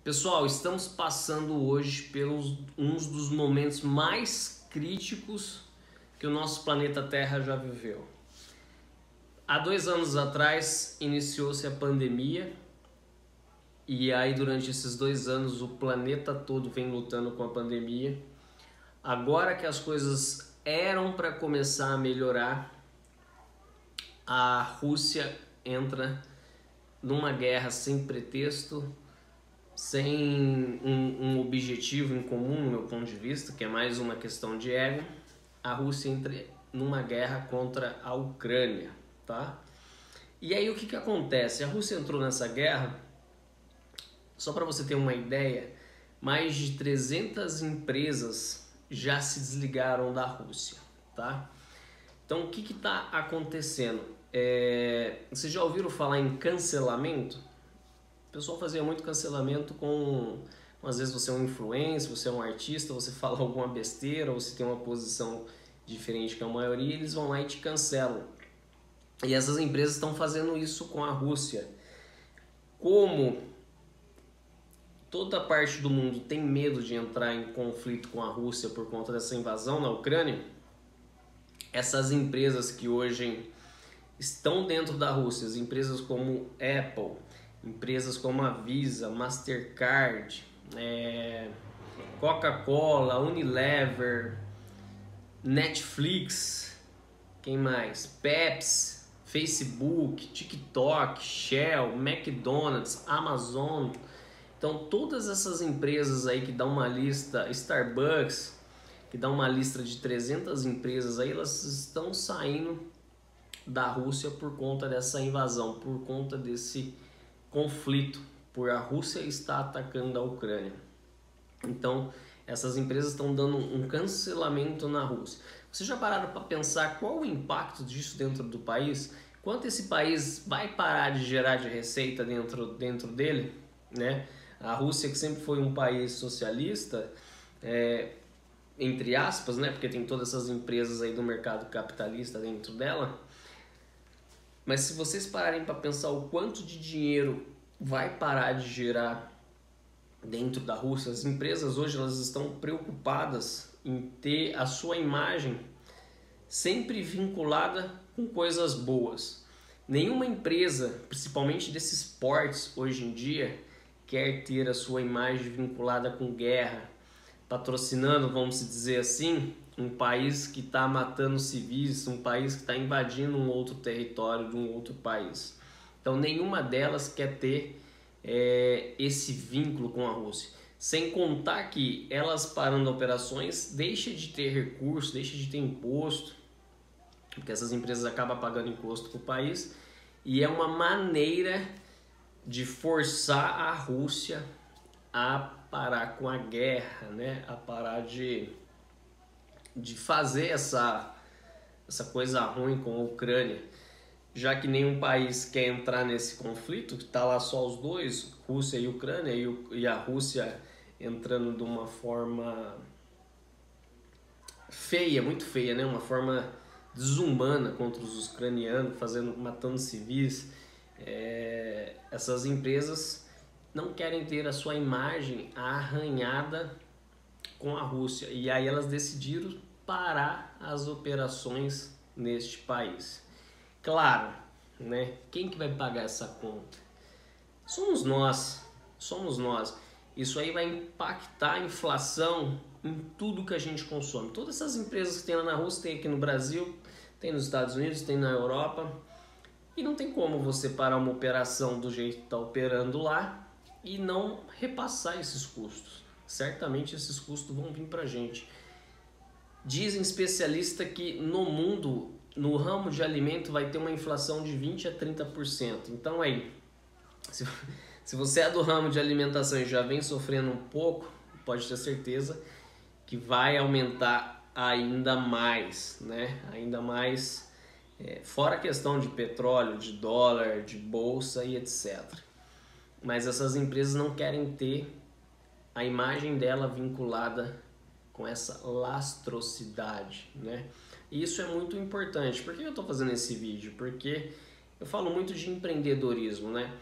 Pessoal, estamos passando hoje pelos uns dos momentos mais críticos que o nosso planeta Terra já viveu. Há 2 anos atrás iniciou-se a pandemia e aí durante esses 2 anos o planeta todo vem lutando com a pandemia. Agora que as coisas eram para começar a melhorar, a Rússia entra numa guerra sem pretexto, sem um objetivo em comum, no meu ponto de vista, que é mais uma questão de ego. A Rússia entra numa guerra contra a Ucrânia, tá? E aí o que acontece? A Rússia entrou nessa guerra, só para você ter uma ideia, mais de 300 empresas já se desligaram da Rússia, tá? Então o que está acontecendo? Vocês já ouviram falar em cancelamento? O pessoal fazia muito cancelamento às vezes você é um influencer, você é um artista, você fala alguma besteira, ou você tem uma posição diferente que a maioria, eles vão lá e te cancelam. E essas empresas estão fazendo isso com a Rússia. Como toda parte do mundo tem medo de entrar em conflito com a Rússia por conta dessa invasão na Ucrânia, essas empresas que hoje estão dentro da Rússia, as empresas como Apple, empresas como a Visa, Mastercard, Coca-Cola, Unilever, Netflix, quem mais? Pepsi, Facebook, TikTok, Shell, McDonald's, Amazon. Então todas essas empresas aí que dão uma lista, Starbucks, que dá uma lista de 300 empresas aí, elas estão saindo da Rússia por conta dessa invasão, por conta desse conflito, por a Rússia estar atacando a Ucrânia. Então essas empresas estão dando um cancelamento na Rússia. Vocês já pararam para pensar qual o impacto disso dentro do país? Quanto esse país vai parar de gerar de receita dentro dele, né? A Rússia, que sempre foi um país socialista, entre aspas, né? Porque tem todas essas empresas aí do mercado capitalista dentro dela. Mas se vocês pararem para pensar o quanto de dinheiro vai parar de gerar dentro da Rússia, as empresas hoje elas estão preocupadas em ter a sua imagem sempre vinculada com coisas boas. Nenhuma empresa, principalmente desses portes hoje em dia, quer ter a sua imagem vinculada com guerra, patrocinando, vamos dizer assim, um país que está matando civis, um país que está invadindo um outro território de um outro país. Então nenhuma delas quer ter esse vínculo com a Rússia. Sem contar que elas parando operações deixa de ter recurso, deixa de ter imposto, porque essas empresas acabam pagando imposto para o país, e é uma maneira de forçar a Rússia a parar com a guerra, né? A parar de fazer essa coisa ruim com a Ucrânia, já que nenhum país quer entrar nesse conflito, está lá só os dois, Rússia e Ucrânia, e a Rússia entrando de uma forma feia, muito feia, né? Uma forma desumana contra os ucranianos, matando civis. Essas empresas não querem ter a sua imagem arranhada com a Rússia, e aí elas decidiram parar as operações neste país. Claro, né? Quem que vai pagar essa conta? Somos nós. Isso aí vai impactar a inflação em tudo que a gente consome. Todas essas empresas que tem lá na Rússia, tem aqui no Brasil, tem nos Estados Unidos, tem na Europa. E não tem como você parar uma operação do jeito que está operando lá e não repassar esses custos. Certamente esses custos vão vir para a gente. Dizem especialistas que no mundo, no ramo de alimento, vai ter uma inflação de 20% a 30%. Então aí, se você é do ramo de alimentação e já vem sofrendo um pouco, pode ter certeza que vai aumentar ainda mais, né? Ainda mais, fora a questão de petróleo, de dólar, de bolsa e etc. Mas essas empresas não querem ter a imagem dela vinculada com essa lastrosidade, né? E isso é muito importante. Por que eu estou fazendo esse vídeo? Porque eu falo muito de empreendedorismo, né?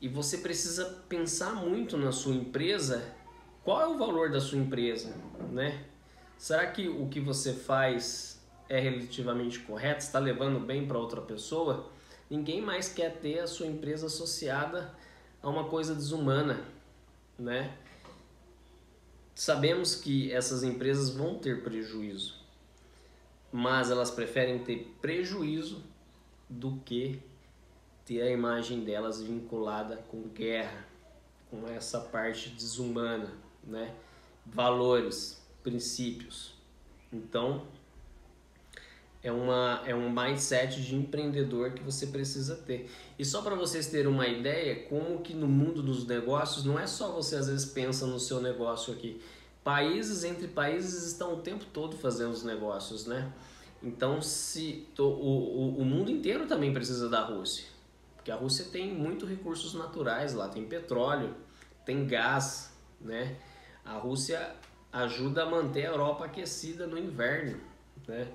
E você precisa pensar muito na sua empresa, qual é o valor da sua empresa, né? Será que o que você faz é relativamente correto, está levando bem para outra pessoa? Ninguém mais quer ter a sua empresa associada a uma coisa desumana, né? Sabemos que essas empresas vão ter prejuízo, mas elas preferem ter prejuízo do que ter a imagem delas vinculada com guerra, com essa parte desumana, né? Valores, princípios. Então, é um mindset de empreendedor que você precisa ter. E só para vocês terem uma ideia, como que no mundo dos negócios, não é só você às vezes pensa no seu negócio aqui. Países entre países estão o tempo todo fazendo os negócios, né? Então, o mundo inteiro também precisa da Rússia. Porque a Rússia tem muitos recursos naturais lá, tem petróleo, tem gás, né? A Rússia ajuda a manter a Europa aquecida no inverno, né?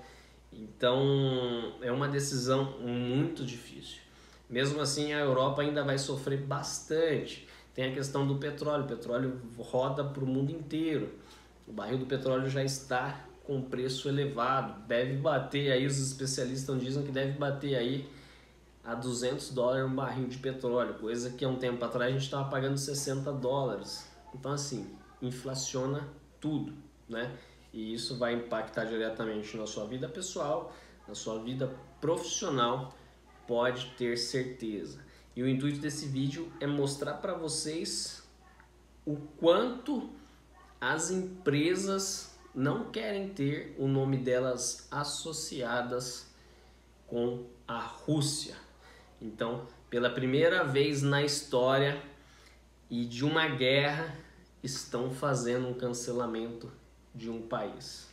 Então é uma decisão muito difícil. Mesmo assim, a Europa ainda vai sofrer bastante. Tem a questão do petróleo. O petróleo roda para o mundo inteiro. O barril do petróleo já está com preço elevado. Deve bater aí, os especialistas dizem que deve bater aí a $200 um barril de petróleo, coisa que há um tempo atrás a gente estava pagando $60. Então assim, inflaciona tudo, né? E isso vai impactar diretamente na sua vida pessoal, na sua vida profissional, pode ter certeza. E o intuito desse vídeo é mostrar para vocês o quanto as empresas não querem ter o nome delas associadas com a Rússia. Então, pela primeira vez na história e de uma guerra, estão fazendo um cancelamento de um país.